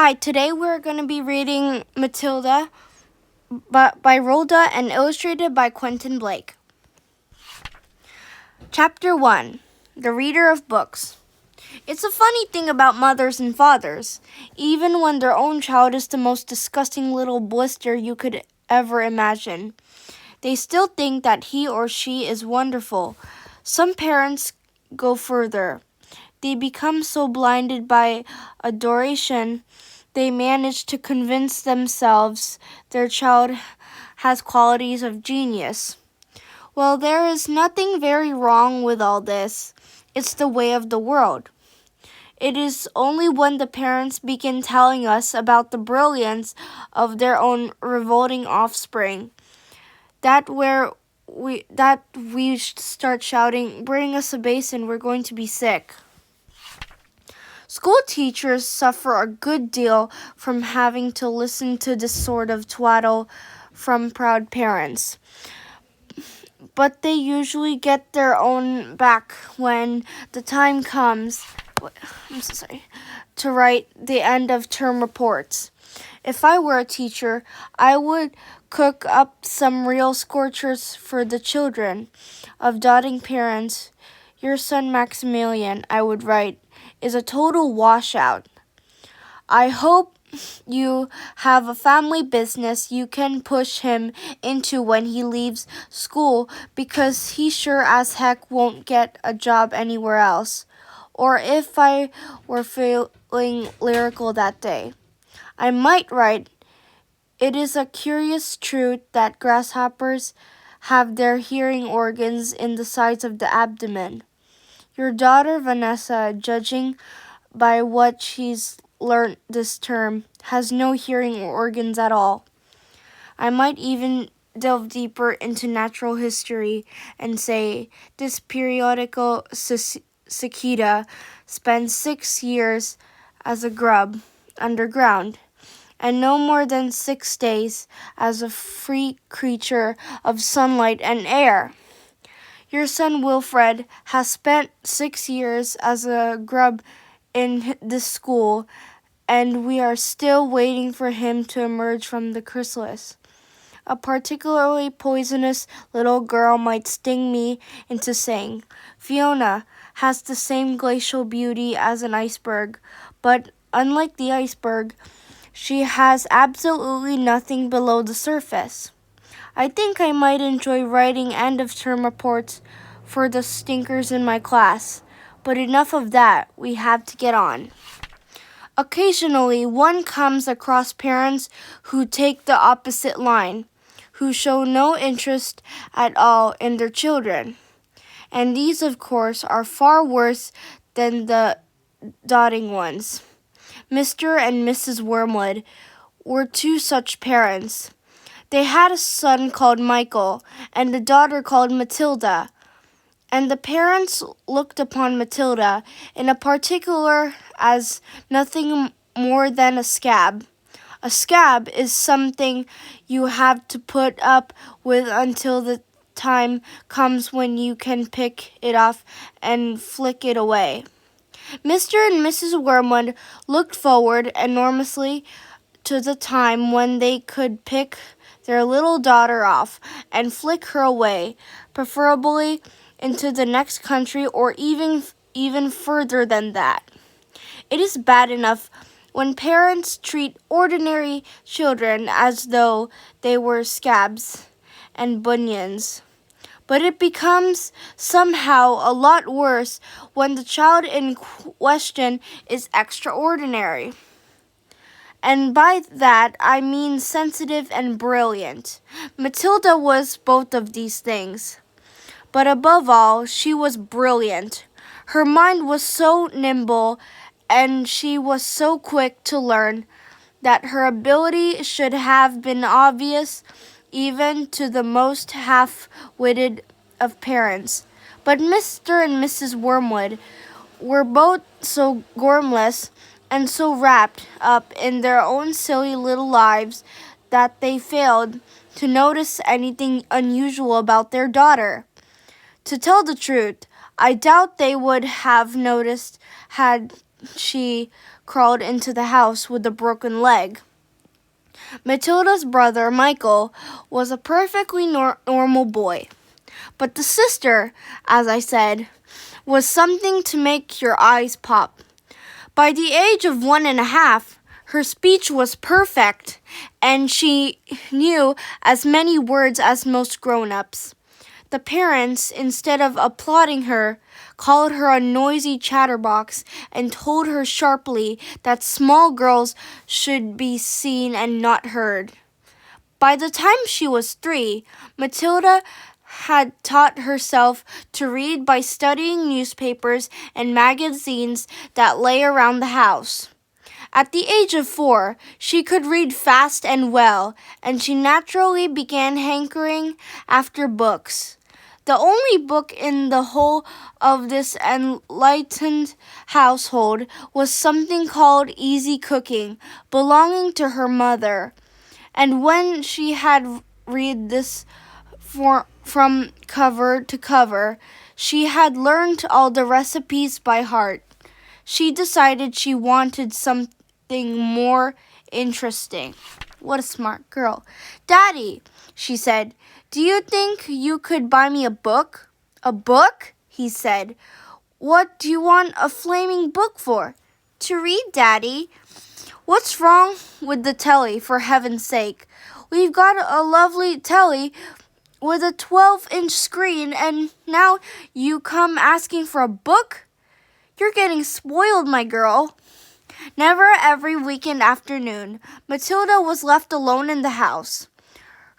Hi, today we're going to be reading Matilda by Rhoda and illustrated by Quentin Blake. Chapter 1. The Reader of Books. It's a funny thing about mothers and fathers. Even when their own child is the most disgusting little blister you could ever imagine, they still think that he or she is wonderful. Some parents go further. They become so blinded by adoration, they manage to convince themselves their child has qualities of genius. Well, there is nothing very wrong with all this. It's the way of the world. It is only when the parents begin telling us about the brilliance of their own revolting offspring that we start shouting, "Bring us a basin, we're going to be sick." School teachers suffer a good deal from having to listen to this sort of twaddle from proud parents. But they usually get their own back when the time comes to write the end of term reports. If I were a teacher, I would cook up some real scorchers for the children of doting parents. "Your son Maximilian," I would write, "is a total washout. I hope you have a family business you can push him into when he leaves school, because he sure as heck won't get a job anywhere else." Or if I were feeling lyrical that day, I might write, "It is a curious truth that grasshoppers have their hearing organs in the sides of the abdomen. Your daughter Vanessa, judging by what she's learnt this term, has no hearing organs at all." I might even delve deeper into natural history and say, "This periodical cicada spends 6 years as a grub underground, and no more than 6 days as a free creature of sunlight and air. Your son Wilfred has spent 6 years as a grub in this school, and we are still waiting for him to emerge from the chrysalis. A particularly poisonous little girl might sting me into saying, 'Fiona has the same glacial beauty as an iceberg, but unlike the iceberg, she has absolutely nothing below the surface.' I think I might enjoy writing end-of-term reports for the stinkers in my class. But enough of that, we have to get on." Occasionally, one comes across parents who take the opposite line, who show no interest at all in their children. And these, of course, are far worse than the doting ones. Mr. and Mrs. Wormwood were two such parents. They had a son called Michael and a daughter called Matilda, and the parents looked upon Matilda in particular as nothing more than a scab. A scab is something you have to put up with until the time comes when you can pick it off and flick it away. Mr. and Mrs. Wormwood looked forward enormously to the time when they could pick their little daughter off and flick her away, preferably into the next country or even further than that. It is bad enough when parents treat ordinary children as though they were scabs and bunions. But it becomes somehow a lot worse when the child in question is extraordinary. And by that, I mean sensitive and brilliant. Matilda was both of these things. But above all, she was brilliant. Her mind was so nimble, and she was so quick to learn, that her ability should have been obvious even to the most half-witted of parents. But Mr. and Mrs. Wormwood were both so gormless and so wrapped up in their own silly little lives that they failed to notice anything unusual about their daughter. To tell the truth, I doubt they would have noticed had she crawled into the house with a broken leg. Matilda's brother, Michael, was a perfectly normal boy. But the sister, as I said, was something to make your eyes pop. By the age of 1.5, her speech was perfect, and she knew as many words as most grown-ups. The parents, instead of applauding her, called her a noisy chatterbox and told her sharply that small girls should be seen and not heard. By the time she was 3, Matilda had taught herself to read by studying newspapers and magazines that lay around the house. At the age of 4, she could read fast and well, and she naturally began hankering after books. The only book in the whole of this enlightened household was something called Easy Cooking, belonging to her mother. And when she had read this from cover to cover, she had learned all the recipes by heart. She decided she wanted something more interesting. What a smart girl. "Daddy," she said, "do you think you could buy me a book?" "A book?" he said. "What do you want a flaming book for?" "To read, Daddy." "What's wrong with the telly, for heaven's sake? We've got a lovely telly with a 12-inch screen, and now you come asking for a book? You're getting spoiled, my girl." Never every weekend afternoon, Matilda was left alone in the house.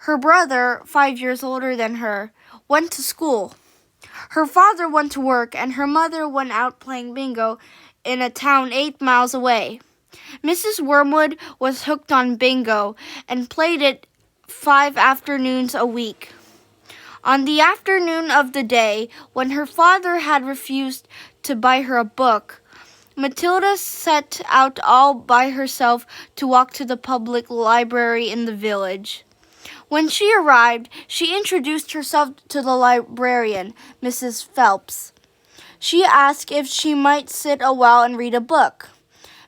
Her brother, 5 years older than her, went to school. Her father went to work, and her mother went out playing bingo in a town 8 miles away. Mrs. Wormwood was hooked on bingo and played it 5 afternoons a week. On the afternoon of the day when her father had refused to buy her a book, Matilda set out all by herself to walk to the public library in the village. When she arrived, she introduced herself to the librarian, Mrs. Phelps. She asked if she might sit a while and read a book.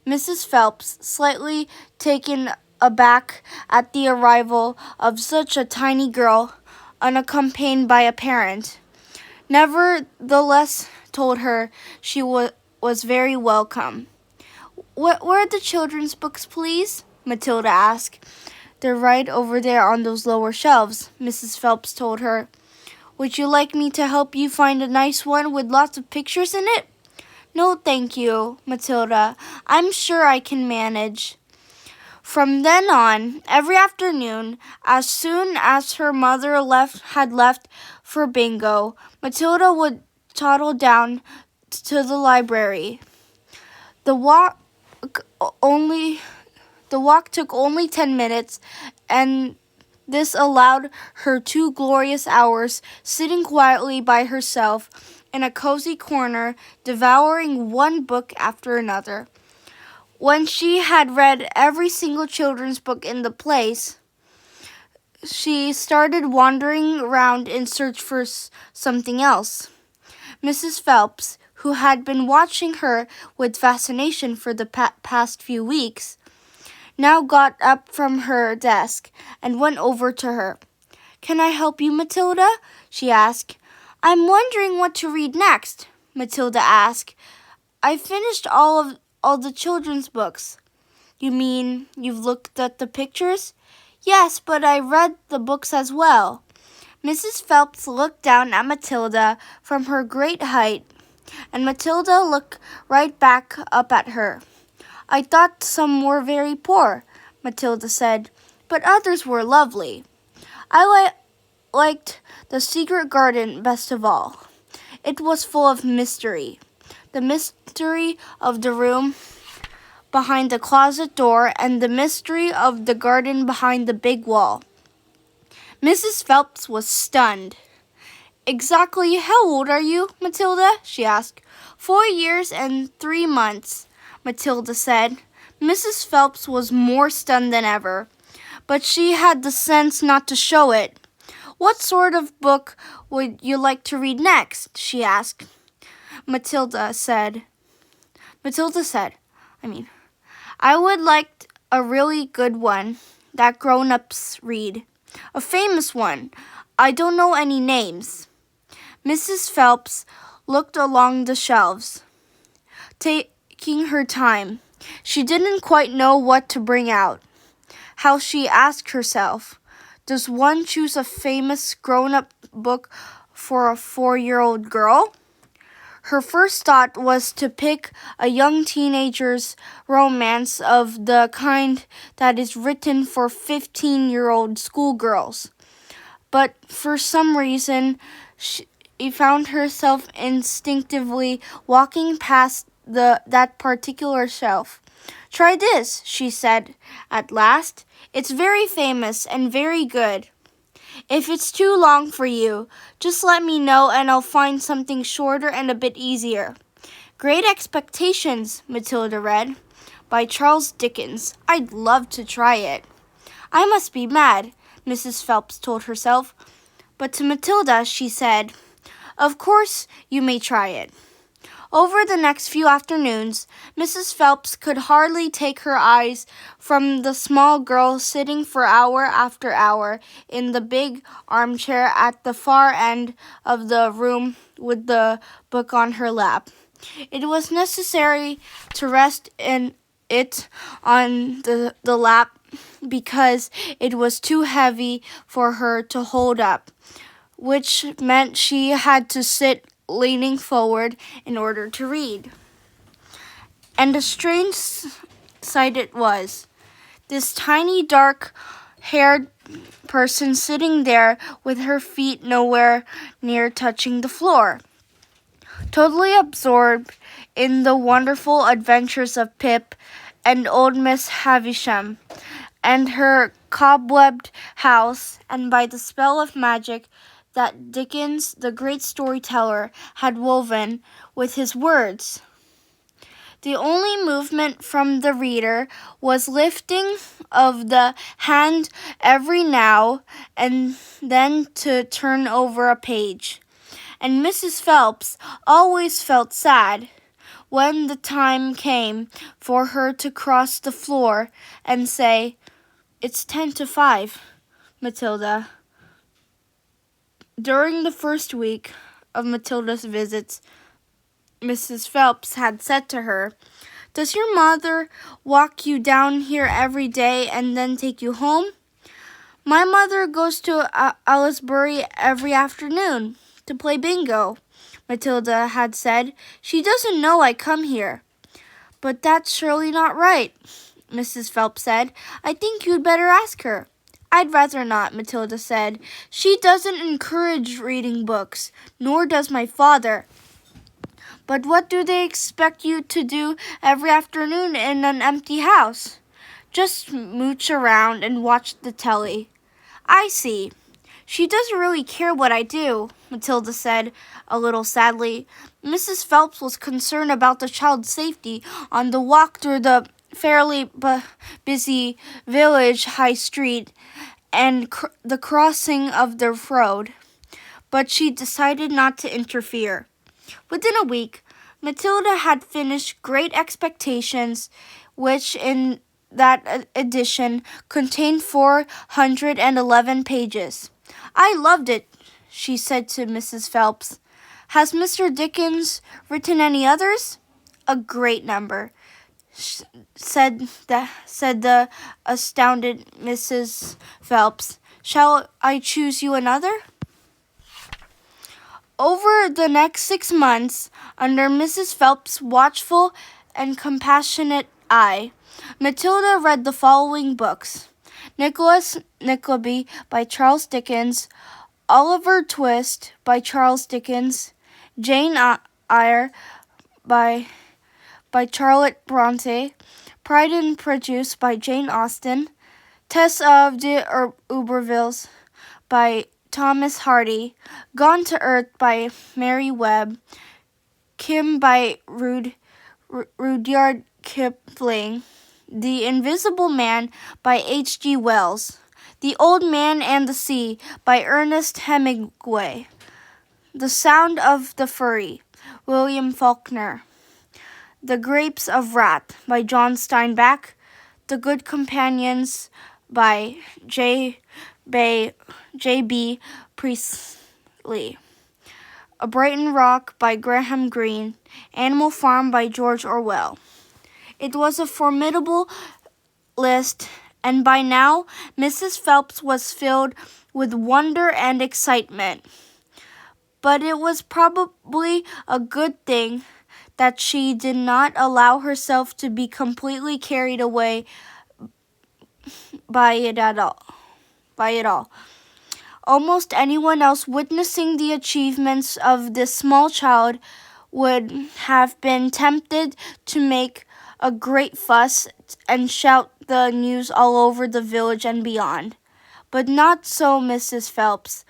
Mrs. Phelps, slightly taken aback at the arrival of such a tiny girl, unaccompanied by a parent, nevertheless told her she was very welcome. Where are the children's books, please?" Matilda asked. "They're right over there on those lower shelves," Mrs. Phelps told her. "Would you like me to help you find a nice one with lots of pictures in it?" "No, thank you, Matilda. I'm sure I can manage." From then on, every afternoon, as soon as her mother had left for bingo, Matilda would toddle down to the library. The walk took only 10 minutes, and this allowed her 2 glorious hours sitting quietly by herself in a cozy corner, devouring one book after another. When she had read every single children's book in the place, she started wandering around in search for something else. Mrs. Phelps, who had been watching her with fascination for the past few weeks, now got up from her desk and went over to her. "Can I help you, Matilda?" she asked. "I'm wondering what to read next," Matilda asked. "I finished all the children's books." "You mean you've looked at the pictures?" "Yes, but I read the books as well." Mrs. Phelps looked down at Matilda from her great height, and Matilda looked right back up at her. "I thought some were very poor," Matilda said, "but others were lovely. I liked The Secret Garden best of all. It was full of mystery. The mystery of the room behind the closet door and the mystery of the garden behind the big wall." Mrs. Phelps was stunned. "Exactly how old are you, Matilda?" she asked. 4 years and 3 months, Matilda said. Mrs. Phelps was more stunned than ever, but she had the sense not to show it. "What sort of book would you like to read next?" she asked. Matilda said, I would like a really good one that grown-ups read. A famous one. I don't know any names. Mrs. Phelps looked along the shelves, taking her time. She didn't quite know what to bring out. How she asked herself, does one choose a famous grown-up book for a 4-year-old girl? Her first thought was to pick a young teenager's romance of the kind that is written for 15-year-old schoolgirls. But for some reason, she found herself instinctively walking past that particular shelf. Try this, she said at last. It's very famous and very good. If it's too long for you, just let me know and I'll find something shorter and a bit easier. Great Expectations, Matilda read, by Charles Dickens. I'd love to try it. I must be mad, Mrs. Phelps told herself. But to Matilda, she said, of course you may try it. Over the next few afternoons, Mrs. Phelps could hardly take her eyes from the small girl sitting for hour after hour in the big armchair at the far end of the room with the book on her lap. It was necessary to rest it on the lap because it was too heavy for her to hold up, which meant she had to sit leaning forward in order to read. And a strange sight it was. This tiny dark-haired person sitting there with her feet nowhere near touching the floor, totally absorbed in the wonderful adventures of Pip and old Miss Havisham and her cobwebbed house, and by the spell of magic that Dickens, the great storyteller, had woven with his words. The only movement from the reader was lifting of the hand every now and then to turn over a page. And Mrs. Phelps always felt sad when the time came for her to cross the floor and say, "It's 10 to 5, Matilda." During the first week of Matilda's visits, Mrs. Phelps had said to her, "Does your mother walk you down here every day and then take you home?" "My mother goes to Aylesbury every afternoon to play bingo," Matilda had said. "She doesn't know I come here." "But that's surely not right," Mrs. Phelps said. "I think you'd better ask her." "I'd rather not," Matilda said. "She doesn't encourage reading books, nor does my father." "But what do they expect you to do every afternoon in an empty house?" "Just mooch around and watch the telly." "I see. She doesn't really care what I do," Matilda said a little sadly. Mrs. Phelps was concerned about the child's safety on the walk through the fairly busy village high street and the crossing of the road, but she decided not to interfere. Within a week, Matilda had finished Great Expectations, which in that edition contained 411 pages. "I loved it," she said to Mrs. Phelps. "Has Mr. Dickens written any others?" "A great number," said the astounded Mrs. Phelps. "Shall I choose you another?" Over the next 6 months, under Mrs. Phelps' watchful and compassionate eye, Matilda read the following books: Nicholas Nickleby by Charles Dickens, Oliver Twist by Charles Dickens, Jane Eyre by Charlotte Bronte, Pride and Prejudice by Jane Austen, Tess of the Ubervilles by Thomas Hardy, Gone to Earth by Mary Webb, Kim by Rudyard Kipling, The Invisible Man by H.G. Wells, The Old Man and the Sea by Ernest Hemingway, The Sound of the Fury, William Faulkner, The Grapes of Wrath by John Steinbeck, The Good Companions by J.B. Priestley, A Brighton Rock by Graham Greene, Animal Farm by George Orwell. It was a formidable list, and by now Mrs. Phelps was filled with wonder and excitement. But it was probably a good thing that she did not allow herself to be completely carried away by it all. Almost anyone else witnessing the achievements of this small child would have been tempted to make a great fuss and shout the news all over the village and beyond. But not so Mrs. Phelps.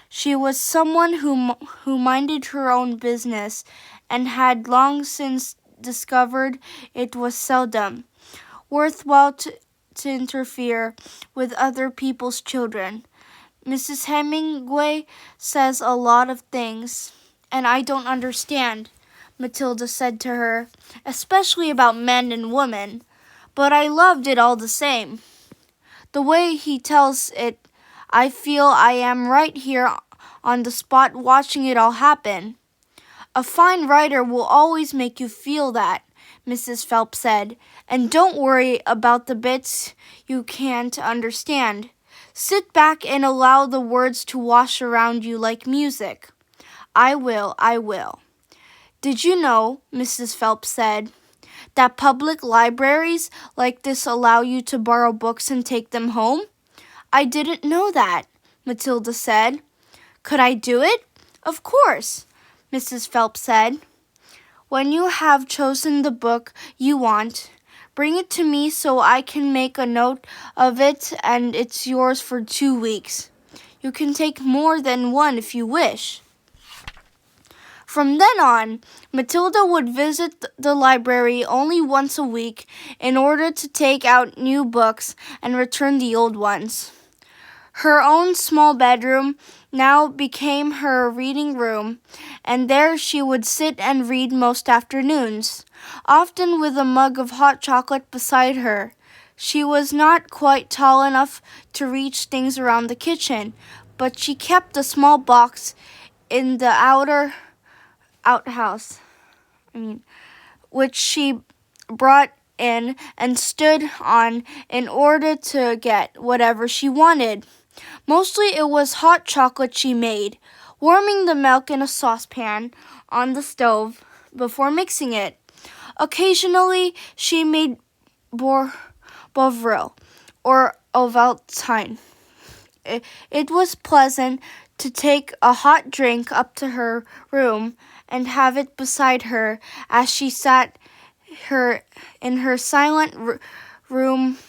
She was someone who minded her own business and had long since discovered it was seldom worthwhile to interfere with other people's children. Mrs. Hemingway says a lot of things, and I don't understand, Matilda said to her, especially about men and women, but I loved it all the same. The way he tells it, I feel I am right here on the spot watching it all happen. A fine writer will always make you feel that, Mrs. Phelps said, and don't worry about the bits you can't understand. Sit back and allow the words to wash around you like music. I will. Did you know, Mrs. Phelps said, that public libraries like this allow you to borrow books and take them home? I didn't know that, Matilda said. Could I do it? Of course, Mrs. Phelps said. When you have chosen the book you want, bring it to me so I can make a note of it, and it's yours for 2 weeks. You can take more than one if you wish. From then on, Matilda would visit the library only once a week in order to take out new books and return the old ones. Her own small bedroom now became her reading room, and there she would sit and read most afternoons, often with a mug of hot chocolate beside her. She was not quite tall enough to reach things around the kitchen, but she kept a small box in the outhouse, which she brought in and stood on in order to get whatever she wanted. Mostly it was hot chocolate she made, warming the milk in a saucepan on the stove before mixing it. Occasionally she made Bovril or Ovaltine. It was pleasant to take a hot drink up to her room and have it beside her as she sat in her silent room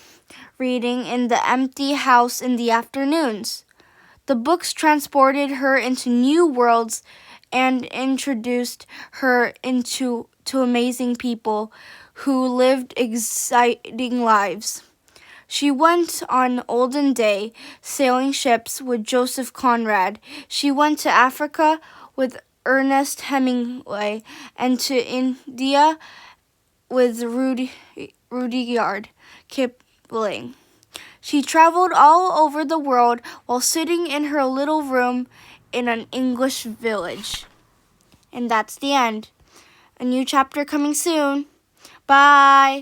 reading in the empty house in the afternoons. The books transported her into new worlds and introduced her to amazing people who lived exciting lives. She went on olden day sailing ships with Joseph Conrad. She went to Africa with Ernest Hemingway and to India with Rudyard Kipling. She traveled all over the world while sitting in her little room in an English village. And that's the end. A new chapter coming soon. Bye.